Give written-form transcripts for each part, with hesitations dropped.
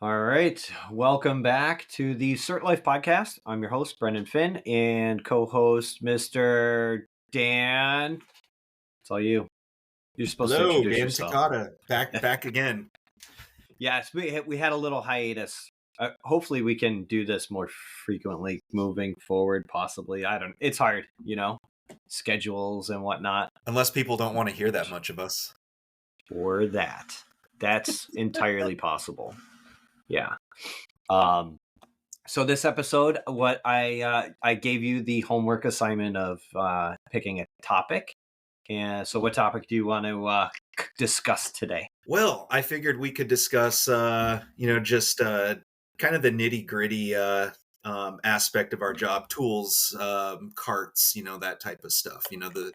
All right. Welcome back to the CertLife podcast. I'm your host, Brenden Finn, and co-host Mr. Dan. It's all you. You're supposed to Hello, introduce Dan yourself. Takata, back again. Yes, we had a little hiatus. Hopefully we can do this more frequently moving forward, possibly. I don't It's hard, schedules and whatnot. Unless people don't want to hear that much of us. Or that. That's entirely possible. Yeah. Um So this episode, what I gave you the homework assignment of picking a topic, and so what topic do you want to discuss today? Well, I figured we could discuss, just kind of the nitty gritty aspect of our job, tools, carts, that type of stuff. The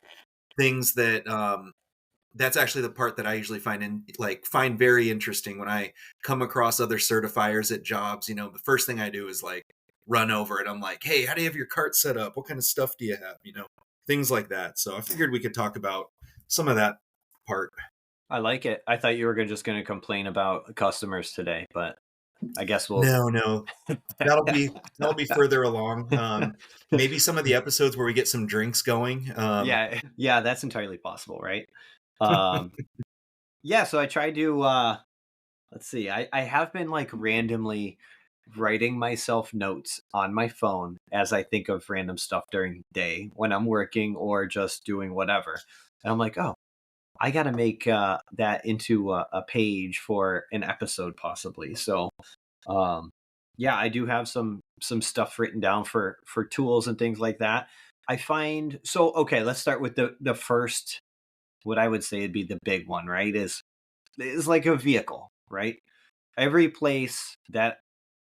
things that that's actually the part that I usually find very interesting when I come across other certifiers at jobs. The first thing I do is like run over it. I'm like, hey, how do you have your cart set up? What kind of stuff do you have? Things like that. So I figured we could talk about some of that part. I like it. I thought you were just going to complain about customers today, but I guess we'll. No, that'll be further along. Maybe some of the episodes where we get some drinks going. Yeah, that's entirely possible, right? Um, yeah, so I tried to. Let's see. I have been like randomly writing myself notes on my phone as I think of random stuff during the day when I'm working or just doing whatever. And I'm like, oh, I got to make that into a page for an episode, possibly. So, um, yeah, I do have some stuff written down for tools and things like that. I find so okay. Let's start with the first. What I would say would be the big one, right? Is like a vehicle, right? Every place that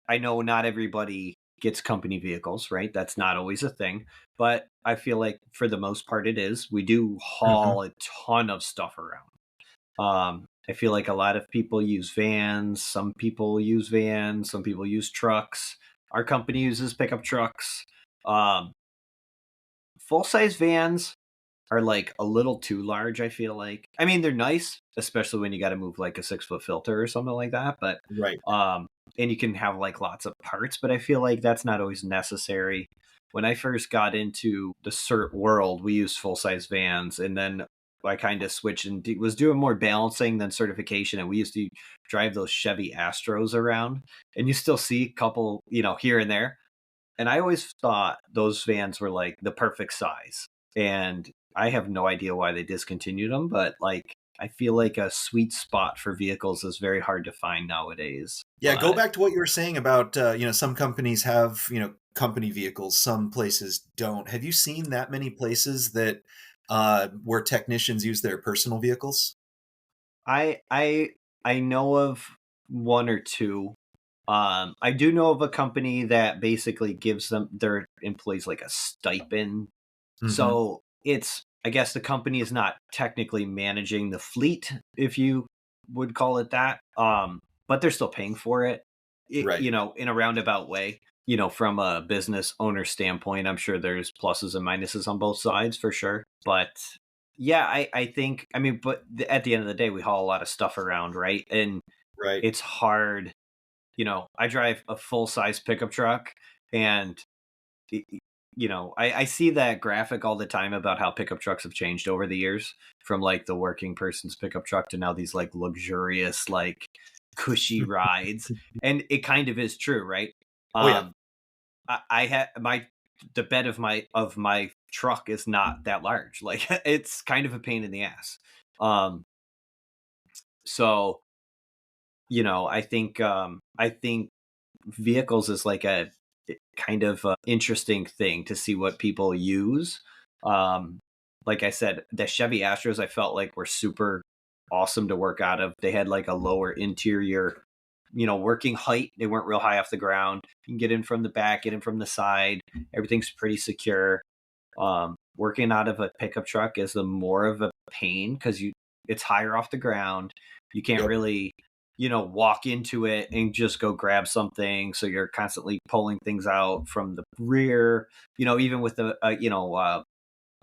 I know, not everybody gets company vehicles, right? That's not always a thing, but I feel like for the most part it is. We do Mhm. haul a ton of stuff around. I feel like a lot of people use vans, some people use vans, some people use trucks. Our company uses pickup trucks. Um, Full size vans are like a little too large, I feel like. I mean, they're nice, especially when you got to move like a 6 foot filter or something like that. But, Right. um, and you can have like lots of parts, but I feel like that's not always necessary. When I first got into the cert world, we used full size vans, and then I kind of switched and was doing more balancing than certification. And we used to drive those Chevy Astros around, and you still see a couple, here and there. And I always thought those vans were like the perfect size. And I have no idea why they discontinued them, but like I feel like a sweet spot for vehicles is very hard to find nowadays. Yeah, go But back to what you were saying about some companies have company vehicles, some places don't. Have you seen that many places that where technicians use their personal vehicles? I know of one or two. I do know of a company that basically gives them their employees like a stipend. Hmm. So it's I guess the company is not technically managing the fleet, if you would call it that. But they're still paying for it, Right. in a roundabout way. From a business owner standpoint, I'm sure there's pluses and minuses on both sides for sure. But yeah, I think, I mean, but at the end of the day, we haul a lot of stuff around, right? And Right. it's hard. I drive a full size pickup truck, and y- y- I see that graphic all the time about how pickup trucks have changed over the years from like the working person's pickup truck to now these like luxurious, like cushy rides. And it kind of is true, right? Oh yeah. Um, I had the bed of my truck is not that large. Like it's kind of a pain in the ass. Um, so I think vehicles is like a kind of interesting thing to see what people use. Um, like I said, the Chevy Astros I felt like were super awesome to work out of. They had like a lower interior, working height. They weren't real high off the ground. You can get in from the back, get in from the side. Everything's pretty secure. Working out of a pickup truck is the more of a pain because it's higher off the ground. You can't Yep. really, walk into it and just go grab something. So you're constantly pulling things out from the rear. Even with the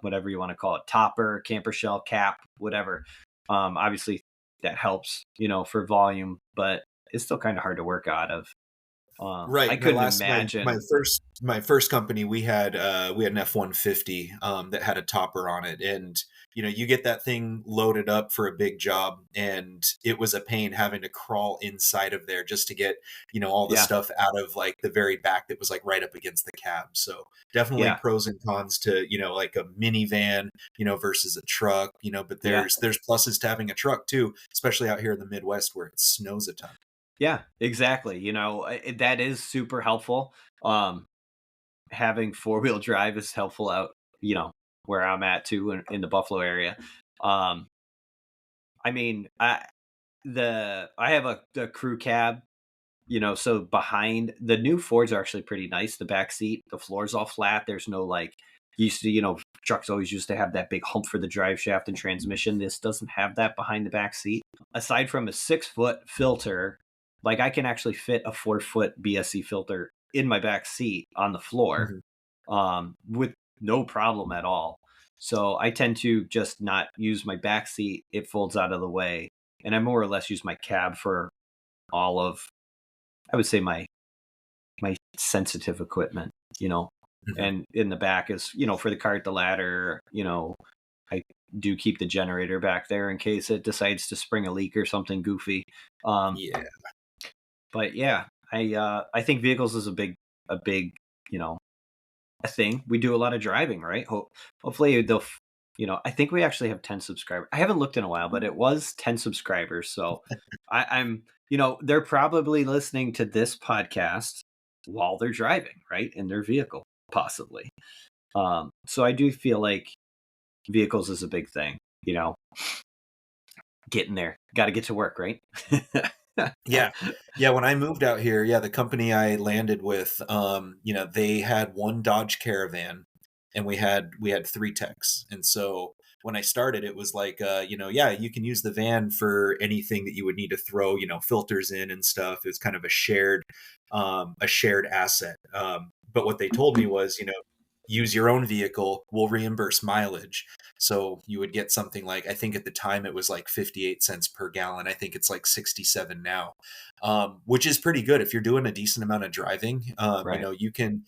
whatever you want to call it, topper, camper shell, cap, whatever. Obviously that helps, for volume, but it's still kind of hard to work out of. I Right. couldn't imagine. My first company, we had an F-150 that had a topper on it, and you get that thing loaded up for a big job, and it was a pain having to crawl inside of there just to get all the Yeah, stuff out of like the very back that was like right up against the cab. So definitely yeah, pros and cons to like a minivan versus a truck. But yeah, there's pluses to having a truck too, especially out here in the Midwest where it snows a ton. yeah, exactly. That is super helpful. Um, Having four-wheel drive is helpful out, where I'm at too in the Buffalo area. Um, I mean, I have a crew cab, so behind the new Fords are actually pretty nice. The back seat, the floor's all flat. There's no like used to, trucks always used to have that big hump for the drive shaft and transmission. This doesn't have that behind the back seat. Aside from a 6-foot filter, like I can actually fit a 4-foot BSC filter in my back seat on the floor, Mhm. with no problem at all. So I tend to just not use my back seat. It folds out of the way, and I more or less use my cab for all of, I would say, my sensitive equipment, Mhm. and in the back is, for the cart, the ladder, I do keep the generator back there in case it decides to spring a leak or something goofy. Um, Yeah. but yeah, I think vehicles is a big, you know, a thing. We do a lot of driving, right? Hopefully I think we actually have 10 subscribers. I haven't looked in a while, but it was 10 subscribers. So I'm, they're probably listening to this podcast while they're driving, right? In their vehicle, possibly. So I do feel like vehicles is a big thing, getting there. Got to get to work, right? Yeah. Yeah, when I moved out here, yeah, the company I landed with, they had one Dodge Caravan and we had 3 techs. And so when I started, it was like yeah, you can use the van for anything that you would need to throw, filters in and stuff. It's kind of a shared asset. But what they told me was, use your own vehicle, we'll reimburse mileage. So you would get something like, I think at the time it was like 58 cents per gallon. I think it's like 67 now, which is pretty good if you're doing a decent amount of driving. Right. You can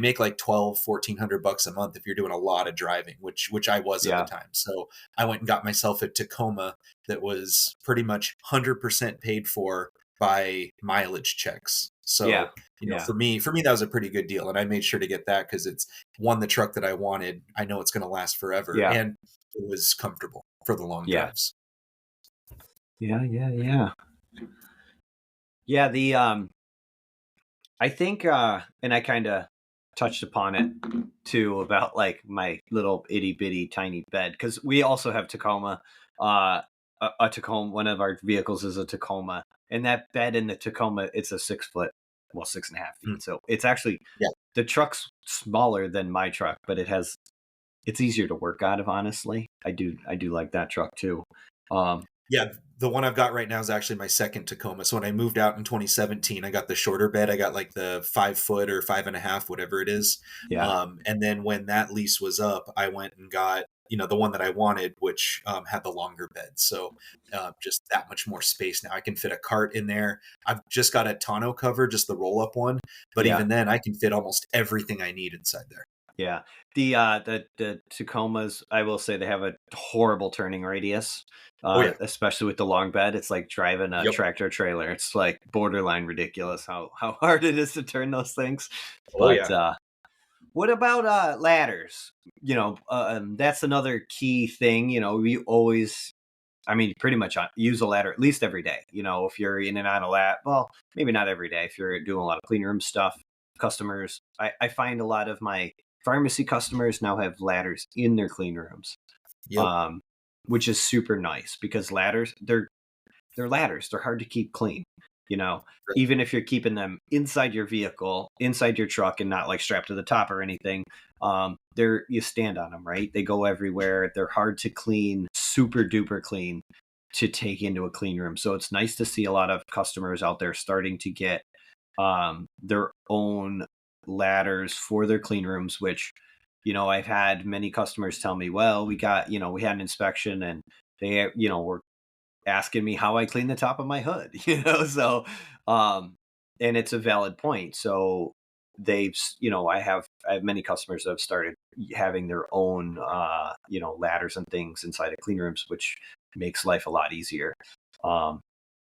make like 1,400 bucks a month if you're doing a lot of driving, which I was at the Yeah. time. So I went and got myself a Tacoma that was pretty much 100% paid for by mileage checks. Yeah. So Yeah. for me that was a pretty good deal, and I made sure to get that because it's one, the truck that I wanted. I know it's going to last forever, Yeah. and it was comfortable for the long Yeah. drives. Yeah. Yeah. Yeah. Yeah. I think, and I kind of touched upon it too about like my little itty bitty tiny bed, because we also have Tacoma. A Tacoma. One of our vehicles is a Tacoma, and that bed in the Tacoma, it's a 6 foot, well, 6.5 feet. Mm, So it's actually, yeah. the truck's smaller than my truck, but it's easier to work out of. Honestly, I do like that truck too. Um, Yeah, the one I've got right now is actually my second Tacoma. So when I moved out in 2017, I got the shorter bed. I got like the 5 foot or 5.5, whatever it is. yeah, And then when that lease was up, I went and got the one that I wanted, which had the longer bed. So just that much more space now. I can fit a cart in there. I've just got a tonneau cover, just the roll up one, but yeah. even then, I can fit almost everything I need inside there. Yeah. The Tacomas, I will say, they have a horrible turning radius, Oh yeah. especially with the long bed. It's like driving a Yep. tractor trailer. It's like borderline ridiculous how hard it is to turn those things. Oh But yeah. what about ladders? That's another key thing. We always, I mean, pretty much use a ladder at least every day. If you're in and out of well, maybe not every day. If you're doing a lot of clean room stuff, customers, I find a lot of my pharmacy customers now have ladders in their clean rooms, Yep. um, which is super nice because ladders, they're ladders. They're hard to keep clean. You know, Right. Even if you're keeping them inside your vehicle, inside your truck, and not like strapped to the top or anything, you stand on them, right? They go everywhere. They're hard to clean, super duper clean to take into a clean room. So it's nice to see a lot of customers out there starting to get their own ladders for their clean rooms, which I've had many customers tell me, well, we had an inspection and they were asking me how I clean the top of my hood, you know? So, um, and it's a valid point. So I have many customers that have started having their own, ladders and things inside of clean rooms, which makes life a lot easier. Um,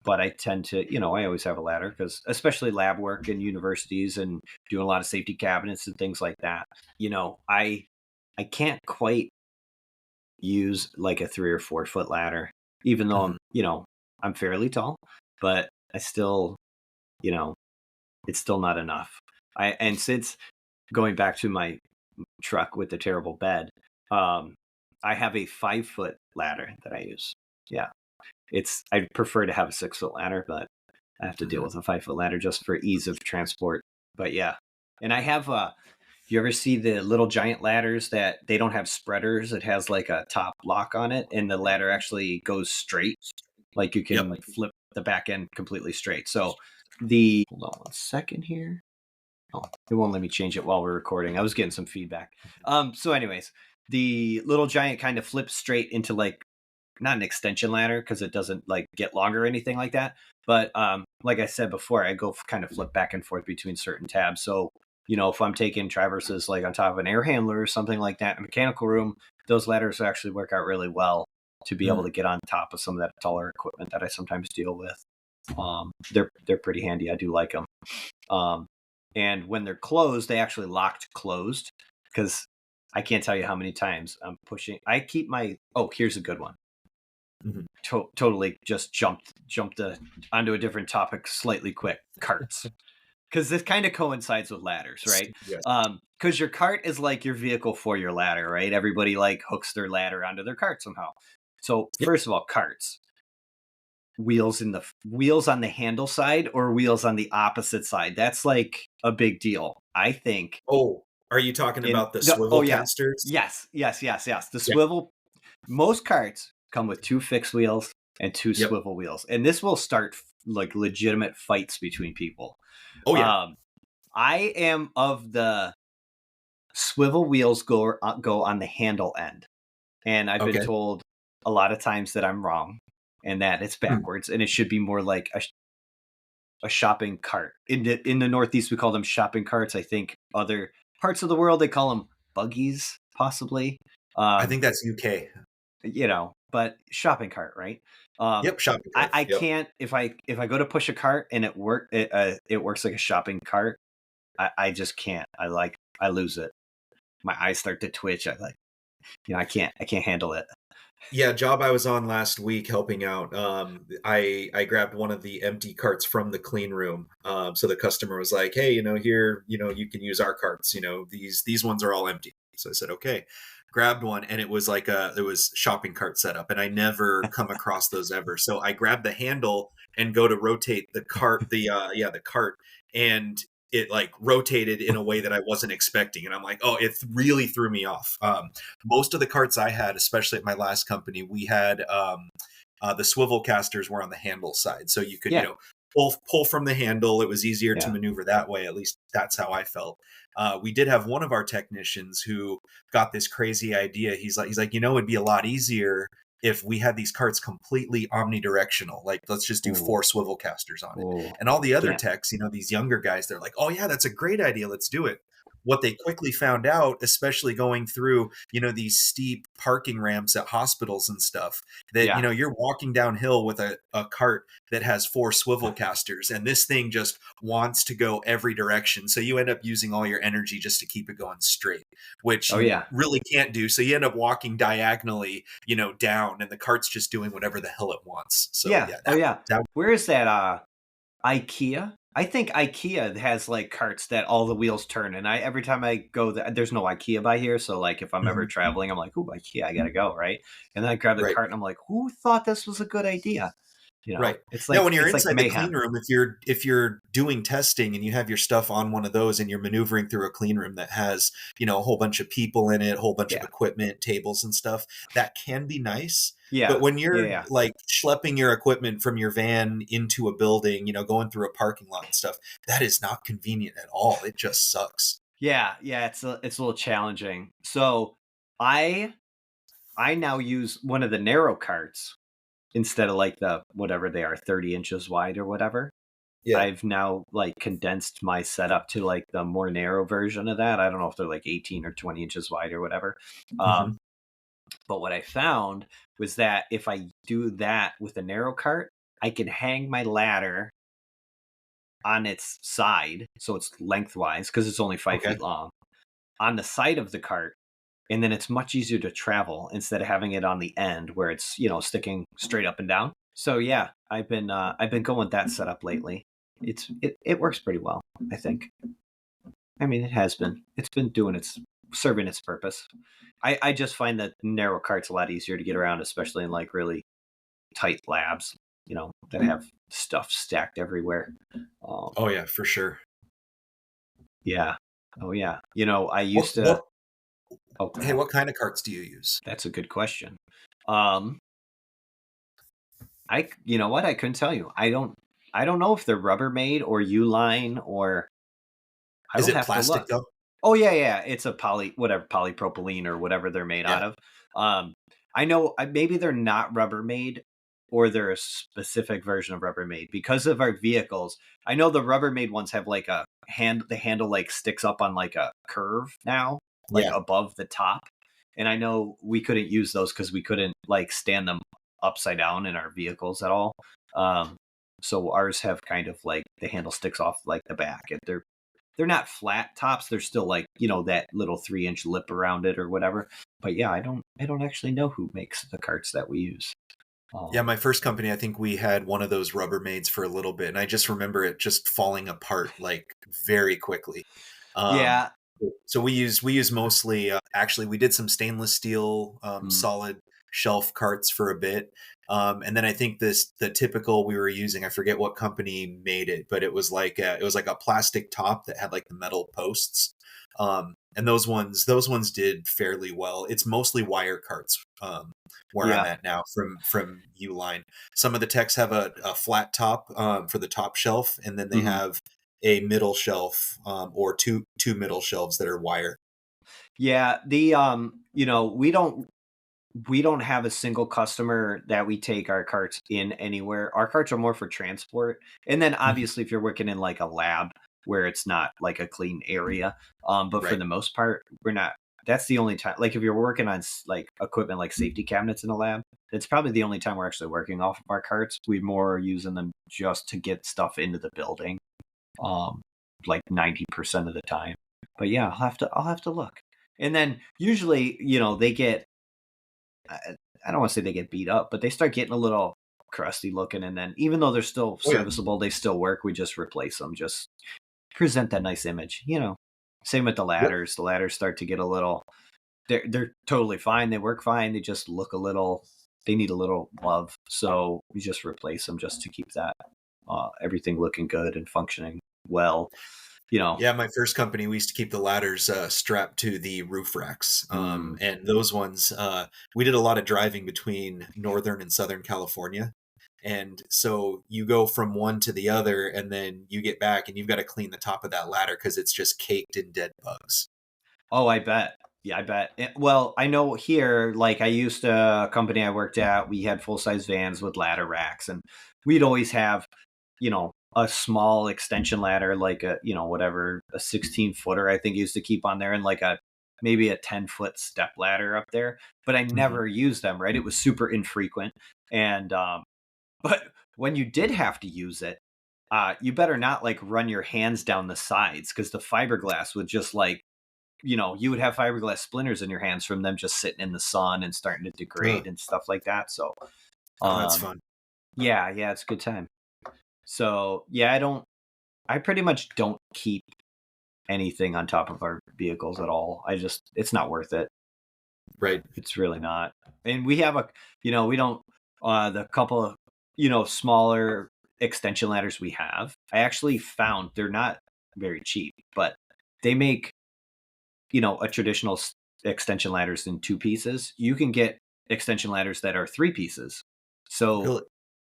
but I tend to, I always have a ladder because, especially lab work in universities and doing a lot of safety cabinets and things like that, I can't quite use like a 3 or 4 foot ladder, even though Mhm. I'm fairly tall, but I still, you know, it's still not enough. And since going back to my truck with the terrible bed, um, I have a 5 foot ladder that I use. Yeah. I prefer to have a 6 foot ladder, but I have to deal Mhm. with a 5 foot ladder just for ease of transport. But yeah. And I have you ever see the little giant ladders that they don't have spreaders? It has like a top lock on it, and the ladder actually goes straight. Like you Yep. can flip the back end completely straight. So the hold on 1 second here. Oh, it won't let me change it while we're recording. I was getting some feedback. So anyways, the little giant kind of flips straight into like not an extension ladder because it doesn't like get longer or anything like that. But like I said before, I go kind of flip back and forth between certain tabs. So if I'm taking traverses like on top of an air handler or something like that in a mechanical room, those ladders actually work out really well to be able Mm. to get on top of some of that taller equipment that I sometimes deal with. They're pretty handy. I do like them. Um, and when they're closed, they actually locked closed because I can't tell you how many times I'm pushing. I keep my. Oh, here's a good one. Mhm. Totally just jumped onto a different topic slightly quick. Carts, because this kind of coincides with ladders, right? Yes. Because your cart is like your vehicle for your ladder, right? Everybody like hooks their ladder onto their cart somehow. So Yep. first of all, carts, wheels on the handle side or wheels on the opposite side. That's like a big deal. I think Oh, are you talking in about the the swivel oh yeah. casters? Yes. The Yeah. swivel most carts come with 2 fixed wheels and two Yep. swivel wheels. And this will start like legitimate fights between people. Oh yeah. Um I am of the swivel wheels go on the handle end. And I've been Okay. told a lot of times that I'm wrong and that it's Hmm. backwards and it should be more like a shopping cart. In the Northeast, we call them shopping carts. I think other parts of the world they call them buggies, possibly. I Um, think that's UK. but shopping cart, right? Um, Yep. Shopping I, cart. I Yep. can't if I go to push a cart and it works like a shopping cart. I just can't. I lose it. My eyes start to twitch. I can't handle it. Yeah, job I was on last week helping out. I grabbed one of the empty carts from the clean room. So the customer was like, "Hey, here, you can use our carts. These ones are all empty." So I said, "Okay." Grabbed one, and it was shopping cart setup, and I never come across those ever. So I grabbed the handle and go to rotate the cart, and it like rotated in a way that I wasn't expecting, and I'm like, "Oh, it really threw me off." Most of the carts I had, especially at my last company, we had the swivel casters were on the handle side, so you could Yeah, pull from the handle. It was easier to yeah. maneuver that way. At least that's how I felt. We did have one of our technicians who got this crazy idea. He's like, it'd be a lot easier if we had these carts completely omnidirectional. Like, let's just do Ooh, 4 swivel casters on it. ooh. And all the other Can't. techs, these younger guys, they're like, oh yeah, that's a great idea. Let's do it. What they quickly found out, especially going through, these steep parking ramps at hospitals and stuff, that, Yeah. you're walking downhill with a cart that has 4 swivel casters, and this thing just wants to go every direction. So you end up using all your energy just to keep it going straight, which Oh you yeah. really can't do. So you end up walking diagonally, down, and the cart's just doing whatever the hell it wants. So Yeah. yeah, Oh yeah. that Where is that? IKEA. I think IKEA has like carts that all the wheels turn, and I every time I go, there's no IKEA by here, so like if I'm ever Mhm. traveling, I'm like, "Ooh, IKEA, I gotta go," right? And then I grab the Right. cart, and I'm like, "Who thought this was a good idea?" Right. It's Now, like when you're it's like inside the clean mayhem. room, if you're doing testing and you have your stuff on one of those and you're maneuvering through a clean room that has, a whole bunch of people in it, a whole bunch of Yeah. equipment, tables and stuff, that can be nice. But Yeah. when Yeah. you're Yeah. like schlepping your equipment from your van into a building, going through a parking lot and stuff, that is not convenient at all. It just sucks. Yeah. Yeah. It's a little challenging. So I I now use one of the narrow carts instead of like the whatever they are, 30 inches wide or whatever. Yeah. I've now like condensed my setup to like the more narrow version of that. I don't know if they're like 18 or 20 inches wide or whatever. Hmm. But what I found was that if I do that with a narrow cart, I can hang my ladder on its side, so it's lengthwise because it's only 5 feet Okay. long, on the side of the cart, and then it's much easier to travel instead of having it on the end where it's sticking straight up and down. So yeah, I've been going with that setup lately. It works pretty well, I think. I mean, it has been. It's been doing its serving its purpose. I just find that narrow carts a lot easier to get around, especially in like really tight labs, that have stuff stacked everywhere. Um, Oh yeah, for sure. yeah. Oh yeah. I What used to. what Oh, go Hey, ahead. what kind of carts do you use? That's a good question. Um, you know what? I couldn't tell you. I don't know if they're Rubbermaid or Uline or I Is will it have to plastic look. though? Oh yeah, yeah. It's a polypropylene or whatever they're made Yeah. out of. Um, I know maybe they're not Rubbermaid or they're a specific version of Rubbermaid because of our vehicles. I know the Rubbermaid ones have like the handle like sticks up on like a curve now, like Yeah. above the top. And I know we couldn't use those because we couldn't like stand them upside down in our vehicles at all. Um, so ours have kind of like the handle sticks off like the back. And they're not flat tops. They're still like, that little 3-inch lip around it or whatever. But yeah, I don't actually know who makes the carts that we use. Yeah, Um, my first company, I think we had one of those Rubbermaids for a little bit, and I just remember it just falling apart like very quickly. Um, yeah. so we use mostly actually we did some stainless steel Mm, solid shelf carts for a bit, and then I think the typical we were using, I forget what company made it, but it was like a plastic top that had like the metal posts, and those ones did fairly well. It's mostly wire carts. Where I'm yeah. at now from Uline. Some of the techs have a flat top for the top shelf, and then they Hmm. have a middle shelf or two middle shelves that are wire. Yeah. We don't have a single customer that we take our carts in anywhere. Our carts are more for transport. And then Mhm. obviously if you're working in like a lab where it's not like a clean area. But for Right. the most part, we're not that's the only time like if you're working on like equipment like safety cabinets in a lab, it's probably the only time we're actually working off of our carts. We more are using them just to get stuff into the building. Um like 90% of the time. But yeah, I'll have to look. And then usually, they get I, I don't want to say they get beat up, but they start getting a little crusty looking. And then even though they're still Oh yeah. serviceable, they still work. We just replace them, just present that nice image. Same with the What ladders. The ladders start to get a little. They're totally fine. They work fine. They just look a little. They need a little love. So we just replace them just to keep that everything looking good and functioning well. You know. Yeah, my first company, we used to keep the ladders strapped to the roof racks, Mm, and those ones we did a lot of driving between Northern and Southern California. And so you go from one to the other, and then you get back, and you've got to clean the top of that ladder because it's just caked in dead bugs. Oh, I bet. Yeah, I bet. Well, I know here, like I used to, a company I worked at, we had full size vans with ladder racks, and we'd always have, a small extension ladder, like whatever, a 16-footer, I think used to keep on there, and like maybe a 10-foot step ladder up there. But I Hmm. never used them, right? It was super infrequent. And, but when you did have to use it, you better not like run your hands down the sides because the fiberglass would just like you would have fiberglass splinters in your hands from them just sitting in the sun and starting to Ugh. degrade and stuff like that. So, Oh, that's um, fun. yeah, yeah, it's a good time. So, yeah, I pretty much don't keep anything on top of our vehicles at all. It's not worth it. Right. It's really not. And we have we don't, the couple of, smaller extension ladders we have, I actually found they're not very cheap, but they make a traditional extension ladders in two pieces. You can get extension ladders that are three pieces. So Really.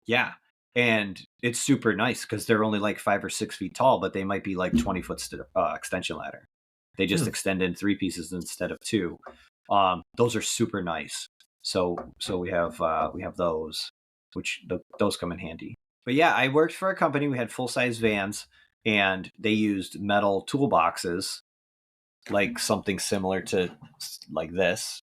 yeah, and it's super nice because they're only like 5 or 6 feet tall, but they might be like 20-foot extension ladder. They just Hmm. extend in three pieces instead of two. Those are super nice. So we have those. which those come in handy. But yeah, I worked for a company. We had full size vans, and they used metal toolboxes, like something similar to like this,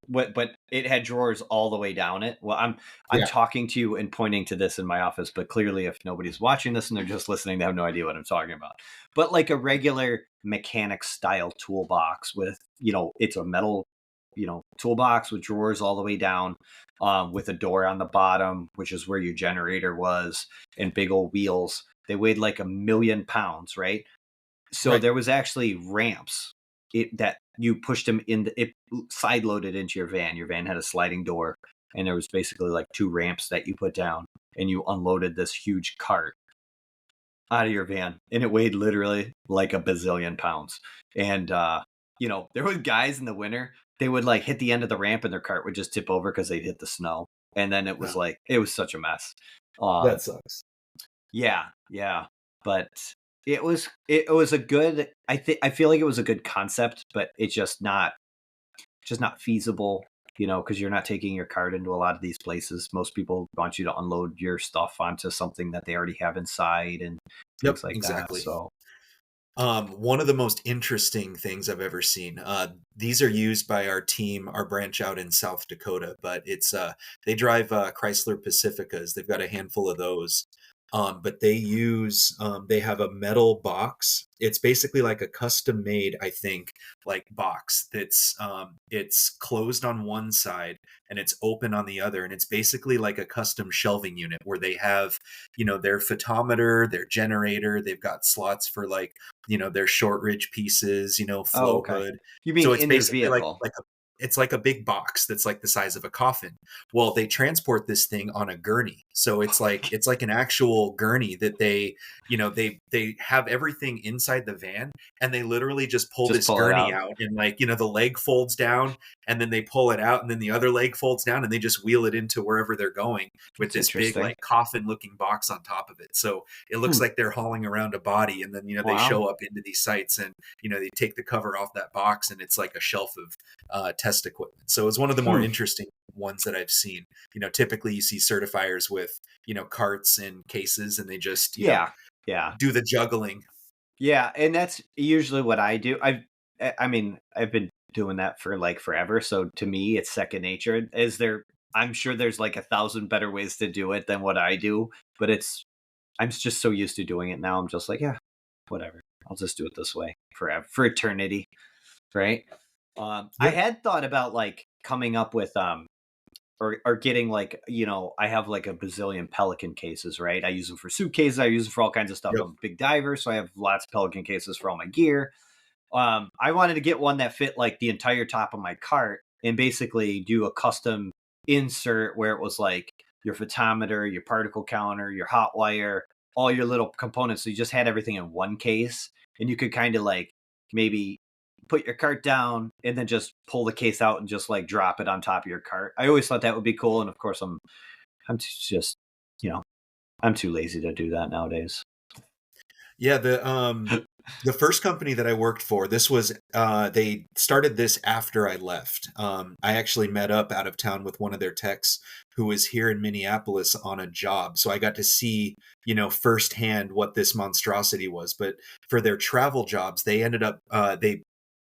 but it had drawers all the way down it. Well, I'm Yeah. talking to you and pointing to this in my office, but clearly if nobody's watching this and they're just listening, they have no idea what I'm talking about. But like a regular mechanic style toolbox with, it's a metal, toolbox with drawers all the way down, with a door on the bottom, which is where your generator was, and big old wheels. They weighed like 1,000,000 pounds, right? So Right. there was actually ramps that you pushed them in. It side loaded into your van. Your van had a sliding door, and there was basically like 2 ramps that you put down, and you unloaded this huge cart out of your van, and it weighed literally like a bazillion pounds. And there were guys in the winter. They would like hit the end of the ramp, and their cart would just tip over because they'd hit the snow. And then it was No, like it was such a mess. Um, that sucks. yeah, yeah, but it was a good. I feel like it was a good concept, but it's just not feasible. Because you're not taking your cart into a lot of these places. Most people want you to unload your stuff onto something that they already have inside and Yep, things like that. exactly. So, One of the most interesting things I've ever seen. These are used by our team, our branch out in South Dakota, but they drive Chrysler Pacificas. They've got a handful of those. But they have a metal box. It's basically like a custom made, I think, like box it's closed on one side and it's open on the other. And it's basically like a custom shelving unit where they have, their photometer, their generator. They've got slots for like, their short ridge pieces, oh, flow okay. hood. You mean So it's in your basically like vehicle? it's like a big box that's like the size of a coffin. Well, they transport this thing on a gurney. So it's like an actual gurney that they have everything inside the van, and they literally just pull Just this pull it gurney out. out, and like, the leg folds down, and then they pull it out, and then the other leg folds down, and they just wheel it into wherever they're going with That's this big interesting. like coffin looking box on top of it. So it looks Hmm. like they're hauling around a body, and then they Wow. show up into these sites, and they take the cover off that box, and it's like a shelf of test equipment. So it's one of the more Hmm. interesting ones that I've seen. Typically you see certifiers with, carts and cases, and they just, Yeah. Yeah. do the juggling. Yeah. And that's usually what I do. I mean, I've been doing that for like forever. So to me, it's second nature. I'm sure there's like 1,000 better ways to do it than what I do, but I'm just so used to doing it now. I'm just like, yeah, whatever. I'll just do it this way forever, for eternity. Right. I Yep. had thought about like coming up with, or getting like, I have like a bazillion Pelican cases, right? I use them for suitcases. I use them for all kinds of stuff. Yep. I'm a big diver, so I have lots of Pelican cases for all my gear. I wanted to get one that fit like the entire top of my cart and basically do a custom insert where it was like your photometer, your particle counter, your hot wire, all your little components. So you just had everything in one case, and you could kind of like maybe put your cart down and then just pull the case out and just like drop it on top of your cart. I always thought that would be cool, and of course just you know I'm too lazy to do that nowadays. Yeah, the first company that I worked for, this was they started this after I left. I actually met up out of town with one of their techs who was here in Minneapolis on a job. So I got to see, firsthand what this monstrosity was. But for their travel jobs, they ended up they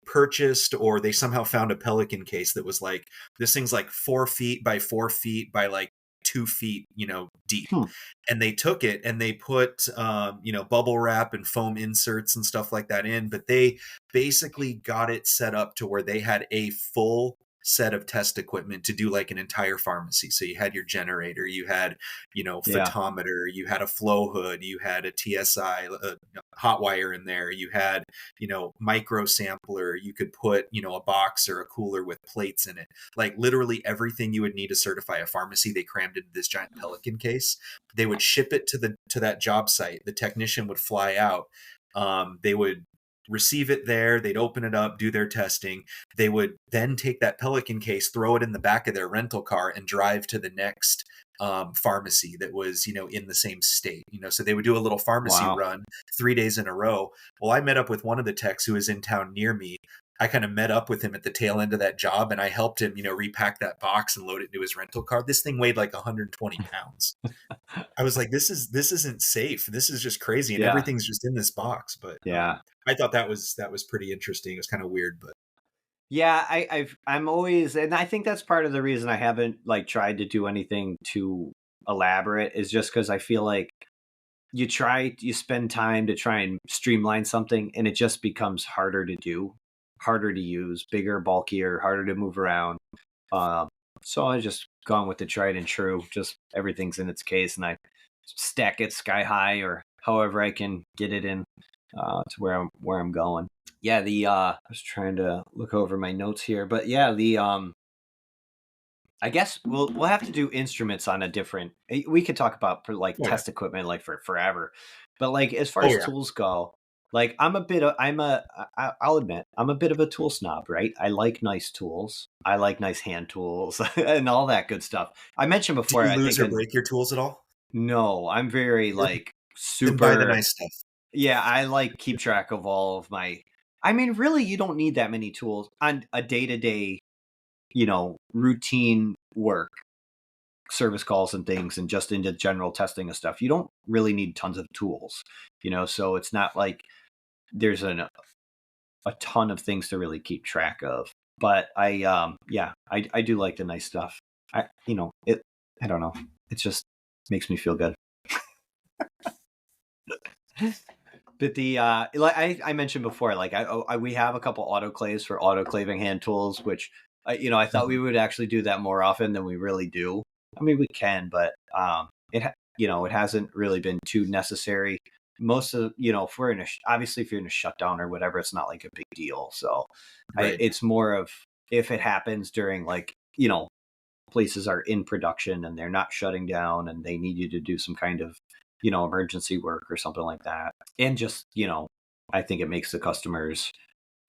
purchased, or they somehow found a Pelican case that was like, this thing's like 4 feet by 4 feet by like 2 feet, deep. Hmm. And they took it and they put, bubble wrap and foam inserts and stuff like that in. But they basically got it set up to where they had a full set of test equipment to do like an entire pharmacy. So you had your generator, you had, Yeah. photometer, you had a flow hood, you had a TSI, hot wire in there, you had, micro sampler, you could put, a box or a cooler with plates in it. Like literally everything you would need to certify a pharmacy, they crammed into this giant Pelican case. They would ship it to that job site. The technician would fly out. They would receive it there. They'd open it up, do their testing. They would then take that Pelican case, throw it in the back of their rental car, and drive to the next pharmacy that was, in the same state. So they would do a little pharmacy Wow. run 3 days in a row. Well, I met up with one of the techs who was in town near me. I kind of met up with him at the tail end of that job, and I helped him, repack that box and load it into his rental car. This thing weighed like 120 pounds. I was like, this isn't safe. This is just crazy, and Yeah. everything's just in this box. But Yeah. I thought that was pretty interesting. It was kind of weird, but Yeah, I'm always, and I think that's part of the reason I haven't like tried to do anything too elaborate, is just because I feel like you spend time to try and streamline something, and it just becomes harder to do, harder to use, bigger, bulkier, harder to move around. Um, so I just gone with the tried and true. Just everything's in its case, and I stack it sky high or however I can get it in to where I'm going. Yeah, I was trying to look over my notes here, but yeah, the I guess we'll have to do instruments on a different. We could talk about for like oh yeah, test equipment like for forever, but like as far oh as yeah, tools go, like I'll admit I'm a bit of a tool snob, right? I like nice tools, I like nice hand tools and all that good stuff. I mentioned do before, you I lose think, or break your tools at all? no, I'm very Really? like Then buy the super. nice stuff. Yeah, I like keep track of all of my. I mean, really, you don't need that many tools on a day to day, routine work, service calls and things, and just into general testing and stuff. You don't really need tons of tools, so it's not like there's a ton of things to really keep track of. But yeah, I do like the nice stuff. I don't know. It just makes me feel good. But the like I mentioned before, like we have a couple autoclaves for autoclaving hand tools, which I thought we Mhm. would actually do that more often than we really do. I mean, we can, but it hasn't really been too necessary. Most of if we're obviously if you're in a shutdown or whatever, it's not like a big deal. So Right. it's more of if it happens during like places are in production and they're not shutting down and they need you to do some kind of emergency work or something like that, and just I think it makes the customers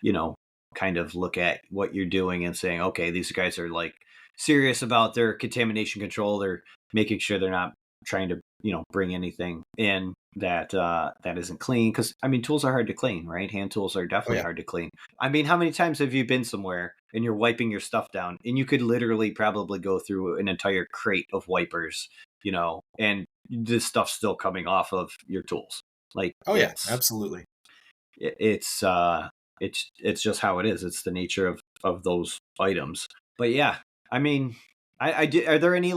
you know kind of look at what you're doing and saying, okay, these guys are like serious about their contamination control. They're making sure they're not trying to bring anything in that isn't clean, because I mean tools are hard to clean, right? Hand tools are Oh definitely yeah. hard to clean. I mean, how many times have you been somewhere and you're wiping your stuff down and you could literally probably go through an entire crate of wipers, and this stuff's still coming off of your tools. Like Oh yeah. Absolutely. it's just how it is. It's the nature of those items. But yeah, I mean, are there any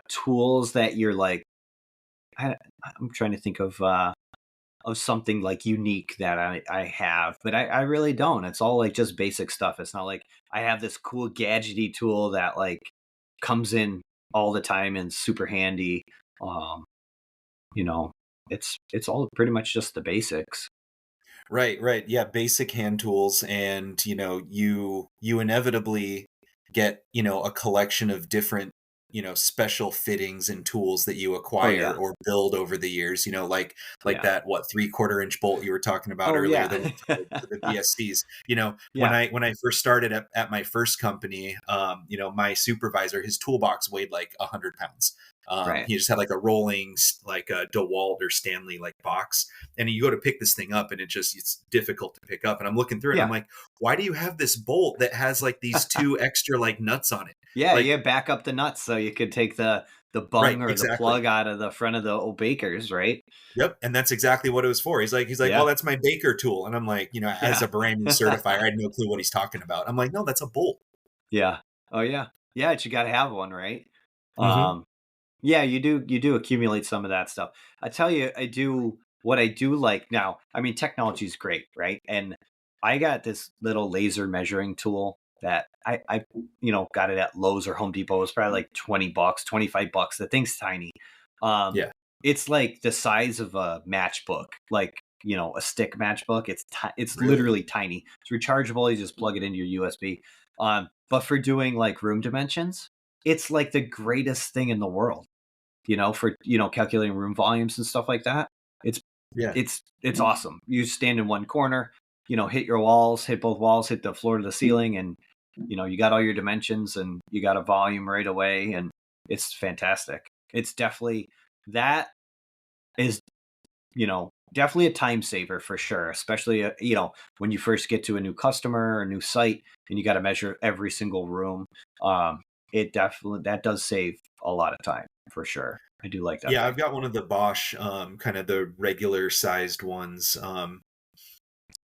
tools that you're like, I, I'm trying to think of something like unique that I have, but I really don't. It's all like just basic stuff. It's not like I have this cool gadgety tool that like comes in all the time and super handy. Um, you know, it's all pretty much just the basics. Right, right. Yeah, basic hand tools, and you inevitably get, a collection of different, special fittings and tools that you Oh acquire yeah, or build over the years, like yeah. that, what, 3/4 inch bolt you were talking about Oh earlier, yeah, the one for the VSCs. When yeah. I first started at my first company, my supervisor, his toolbox weighed like 100 pounds. Right. He just had like a rolling like a DeWalt or Stanley like box, and you go to pick this thing up and it's difficult to pick up, and I'm looking through it and I'm Yeah. like, why do you have this bolt that has like these two extra like nuts on it? Yeah, Like, yeah, back up the nuts so you could take the right, bung or the exactly. plug out of the front of the old bakers, right? Yep, and that's exactly what it was for. He's like, well, Yeah. that's my baker tool, and I'm like, as Yeah. a brand new certifier, I had no clue what he's talking about. I'm like, no, that's a bolt. Yeah. Oh yeah. Yeah, but you gotta have one, right? Hmm. Um, yeah, you do accumulate some of that stuff. I tell you, what I do like now, I mean, technology is great, right? And I got this little laser measuring tool that I got it at Lowe's or Home Depot. It was probably like $20, $25. The thing's tiny. Um, Yeah, it's like the size of a matchbook, like, a stick matchbook. It's really. literally tiny. It's rechargeable. You just plug it into your USB. But for doing like room dimensions, it's like the greatest thing in the world, for calculating room volumes and stuff like that. It's Yeah. it's awesome. You stand in one corner, hit your walls, hit both walls, hit the floor to the ceiling, and you got all your dimensions and you got a volume right away, and it's fantastic. It's definitely that is definitely a time saver for sure, especially, when you first get to a new customer or a new site and you got to measure every single room. Um, that does save a lot of time for sure. I do like that Yeah, thing. I've got one of the Bosch, kind of the regular sized ones.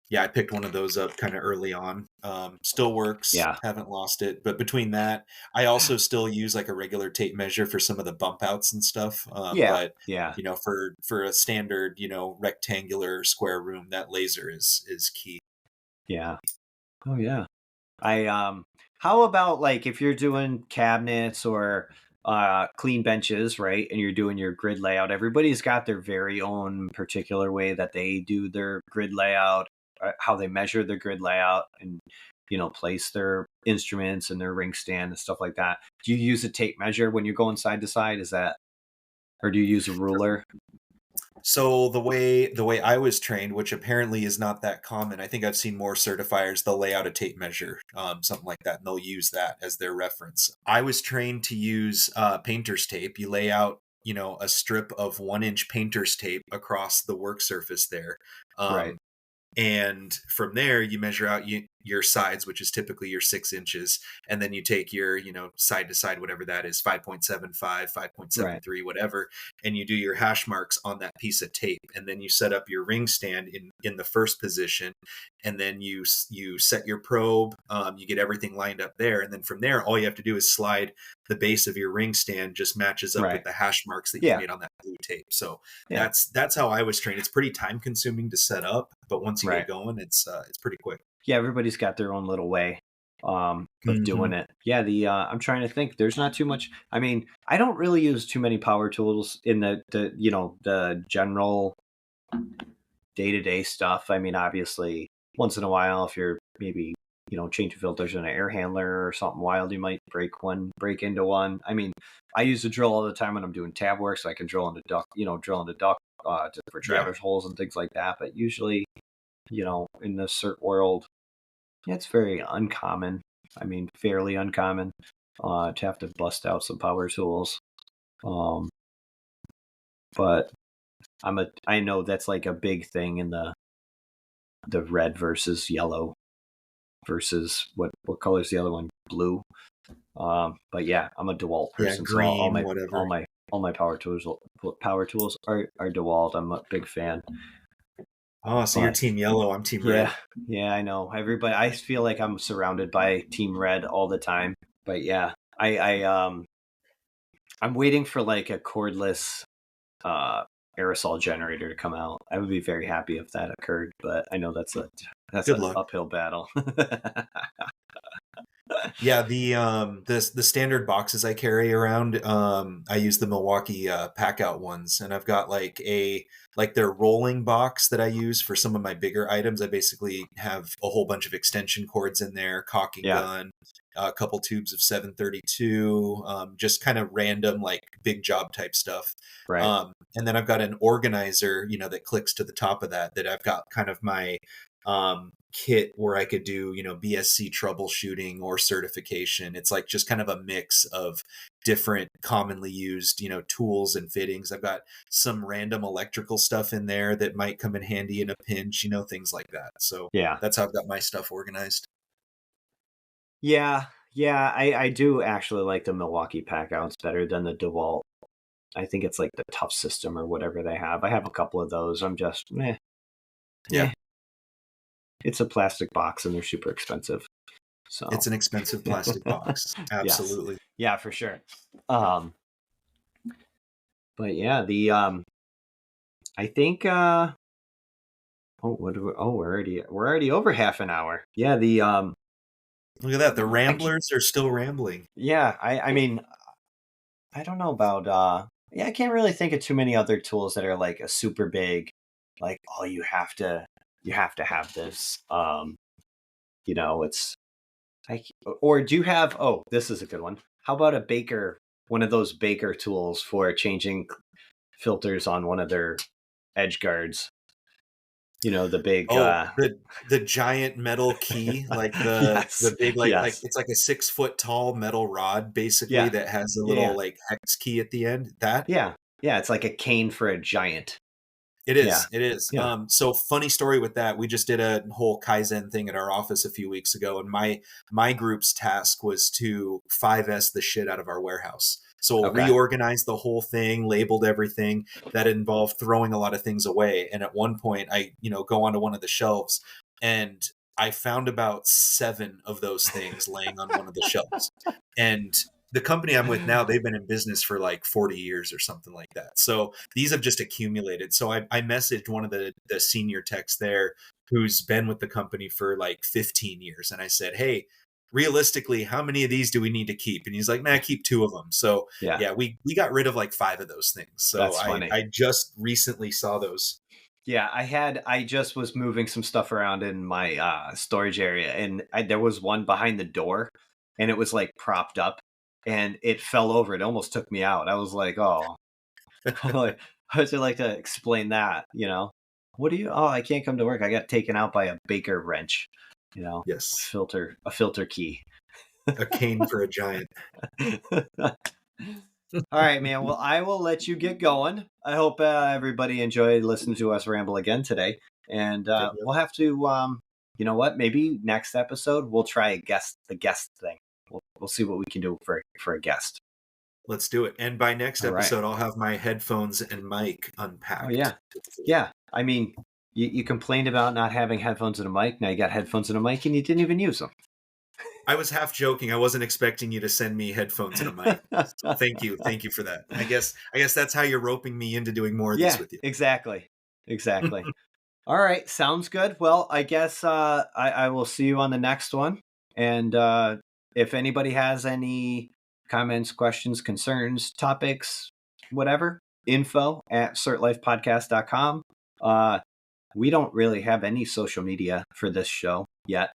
Yeah, I picked one of those up kind of early on. Still works, Yeah. haven't lost it. But between that, I also still use like a regular tape measure for some of the bump outs and stuff. Yeah. But Yeah. for a standard, rectangular square room, that laser is key. Yeah. Oh yeah. I how about like if you're doing cabinets or clean benches, right? And you're doing your grid layout, everybody's got their very own particular way that they do their grid layout, how they measure their grid layout and place their instruments and their ring stand and stuff like that. Do you use a tape measure when you're going side to side? Is that or do you use a ruler? So the way I was trained, which apparently is not that common, I think I've seen more certifiers. They'll lay out a tape measure, something like that, and they'll use that as their reference. I was trained to use painter's tape. You lay out, a strip of 1 inch painter's tape across the work surface there. Right. Um, and from there you measure out your sides, which is typically your 6 inches, and then you take your side to side, whatever that is, 5.75, Right. 5.73, whatever, and you do your hash marks on that piece of tape, and then you set up your ring stand in the first position, and then you set your probe, you get everything lined up there, and then from there all you have to do is slide the base of your ring stand just matches up with Right. the hash marks that you've Yeah. made on that blue tape. So Yeah. that's how I was trained. It's pretty time consuming to set up, but once you get Right. it going, it's pretty quick. Yeah, everybody's got their own little way of Hmm. doing it. Yeah, the I'm trying to think. There's not too much. I mean, I don't really use too many power tools in the general day to day stuff. I mean, obviously, once in a while, if you're maybe changing filters in an air handler or something wild, you might break into one. I mean, I use a drill all the time when I'm doing tab work, so I can drill into duct for Yeah, traverse holes and things like that. But usually, in the cert world, yeah, it's very uncommon. I mean, fairly uncommon to have to bust out some power tools. Um, but I know that's like a big thing in the red versus yellow versus what color is the other one? Blue. But yeah, I'm a DeWalt yeah, person, so green, whatever. all my power tools are DeWalt. I'm a big fan. Oh, so you're But team yellow, I'm team yeah, red. yeah, I know. Everybody, I feel like I'm surrounded by Team Red all the time. But yeah, I'm waiting for like a cordless uh aerosol generator to come out. I would be very happy if that occurred, but I know that's Good an luck. uphill battle. Yeah, the standard boxes I carry around, I use the Milwaukee pack out ones, and I've got like their rolling box that I use for some of my bigger items. I basically have a whole bunch of extension cords in there, caulking Yeah, gun, a couple tubes of 732, just kind of random like big job type stuff. right. And then I've got an organizer, that clicks to the top of that I've got kind of my kit where I could do, BSC troubleshooting or certification. It's like just kind of a mix of different commonly used, tools and fittings. I've got some random electrical stuff in there that might come in handy in a pinch, things like that. So Yeah. that's how I've got my stuff organized. Yeah. Yeah, I do actually like the Milwaukee pack outs better than the DeWalt. I think it's like the tough system or whatever they have. I have a couple of those. I'm just Yeah. eh. It's a plastic box and they're super expensive. So It's an expensive plastic box. yes. Absolutely. Yeah, for sure. Um, but yeah, the I think we're already over half an hour. Yeah, the Look at that. The I c- ramblers are still rambling. yeah, I mean, I don't know about yeah, I can't really think of too many other tools that are like a super big like oh you have to have this. It's like or do you have oh, this is a good one. How about a baker one of those baker tools for changing filters on one of their edge guards? The big Oh, the giant metal key, like the yes. big like Yes. it's like a 6 foot tall metal rod basically Yeah. that has a Yeah, little yeah. like hex key at the end. That Yeah. Yeah, it's like a cane for a giant. It Yeah. is. It is. Yeah. So funny story with that. We just did a whole Kaizen thing at our office a few weeks ago, and my group's task was to 5S the shit out of our warehouse. So we'll Okay. reorganize the whole thing, labeled everything. That involved throwing a lot of things away. And at one point, I go onto one of the shelves, and I found about 7 of those things laying on one of the shelves. And the company I'm with now, they've been in business for like 40 years or something like that. So these have just accumulated. So I messaged one of the senior techs there who's been with the company for like 15 years. And I said, hey, realistically, how many of these do we need to keep? And he's like, man, keep 2 of them. So Yeah. yeah, we got rid of like 5 of those things. So That's funny. I just recently saw those. Yeah, I just was moving some stuff around in my storage area, and there was one behind the door, and it was like propped up, and it fell over. It almost took me out. I was like, oh, like, how would you like to explain that? What do you? Oh, I can't come to work. I got taken out by a baker wrench. You know, Yes. a filter key. A cane for a giant. All right, man. Well, I will let you get going. I hope everybody enjoyed listening to us ramble again today. And Yep, yep. we'll have to, you know what? Maybe next episode we'll try the guest thing. We'll see what we can do for a guest. Let's do it. And by next All right. episode, I'll have my headphones and mic Oh unpacked. yeah, yeah. I mean, you complained about not having headphones and a mic. Now you got headphones and a mic, and you didn't even use them. I was half joking. I wasn't expecting you to send me headphones and a mic. So thank you. Thank you for that. I guess that's how you're roping me into doing more of these Yeah, with you. exactly, exactly. All right, sounds good. Well, I guess I will see you on the next one. And if anybody has any comments, questions, concerns, topics, whatever, info@certlifepodcast.com. We don't really have any social media for this show yet.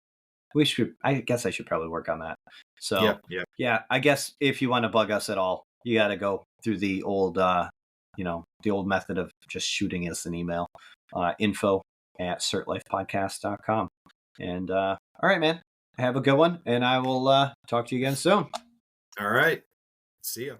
I guess I should probably work on that. So, Yep, yep. yeah, I guess if you want to bug us at all, you got to go through the old, the old method of just shooting us an email, info@certlifepodcast.com. And all right, man, have a good one, and I will talk to you again soon. All right. See ya.